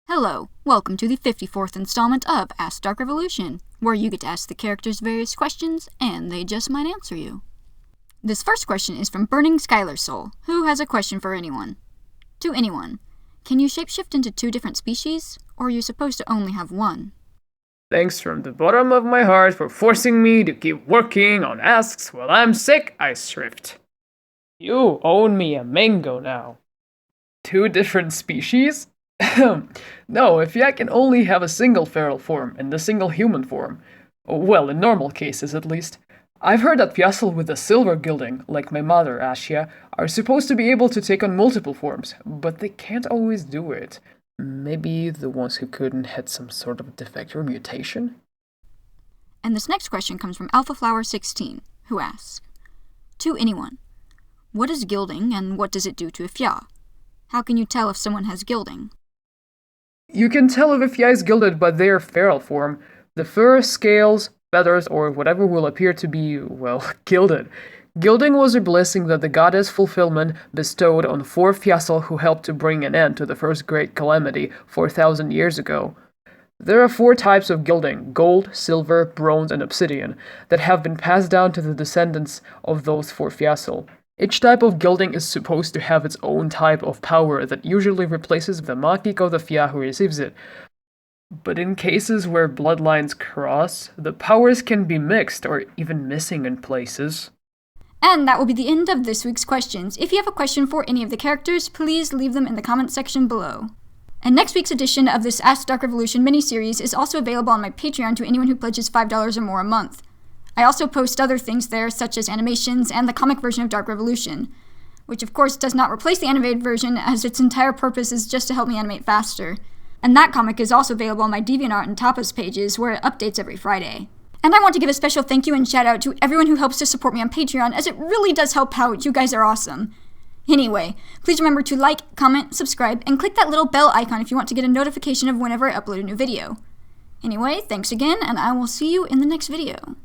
Hello, welcome to the 54th installment of Ask DarkRevolution, where you get to ask the characters various questions, and they just might answer you. This first question is from Burning Skylar Soul, who has a question for anyone. To anyone, can you shapeshift into two different species, or are you supposed to only have one? Thanks from the bottom of my heart for forcing me to keep working on asks while I'm sick, Icerift. You own me a mango now. Two different species? No, if I can only have a single feral form and a single human form. Well, in normal cases at least. I've heard that Fjallar with a silver gilding, like my mother, Ashia, are supposed to be able to take on multiple forms, but they can't always do it. Maybe the ones who couldn't had some sort of defect or mutation? And this next question comes from AlphaFlower16, who asks, to anyone, what is gilding and what does it do to a Fya? How can you tell if someone has gilding? You can tell if a Fya is gilded by their feral form. The fur, scales, feathers, or whatever will appear to be, well, gilded. Gilding was a blessing that the goddess Fulfillment bestowed on 4 Fjallar who helped to bring an end to the first great calamity 4,000 years ago. There are 4 types of gilding, gold, silver, bronze, and obsidian, that have been passed down to the descendants of those 4 Fjallar. Each type of gilding is supposed to have its own type of power that usually replaces the magic of the Fya who receives it. But in cases where bloodlines cross, the powers can be mixed or even missing in places. And that will be the end of this week's questions. If you have a question for any of the characters, please leave them in the comments section below. And next week's edition of this Ask DarkRevolution mini-series is also available on my Patreon to anyone who pledges $5 or more a month. I also post other things there, such as animations and the comic version of DarkRevolution, which of course does not replace the animated version, as its entire purpose is just to help me animate faster. And that comic is also available on my DeviantArt and Tapas pages, where it updates every Friday. And I want to give a special thank you and shout out to everyone who helps to support me on Patreon, as it really does help out. You guys are awesome. Anyway, please remember to like, comment, subscribe, and click that little bell icon if you want to get a notification of whenever I upload a new video. Anyway, thanks again, and I will see you in the next video.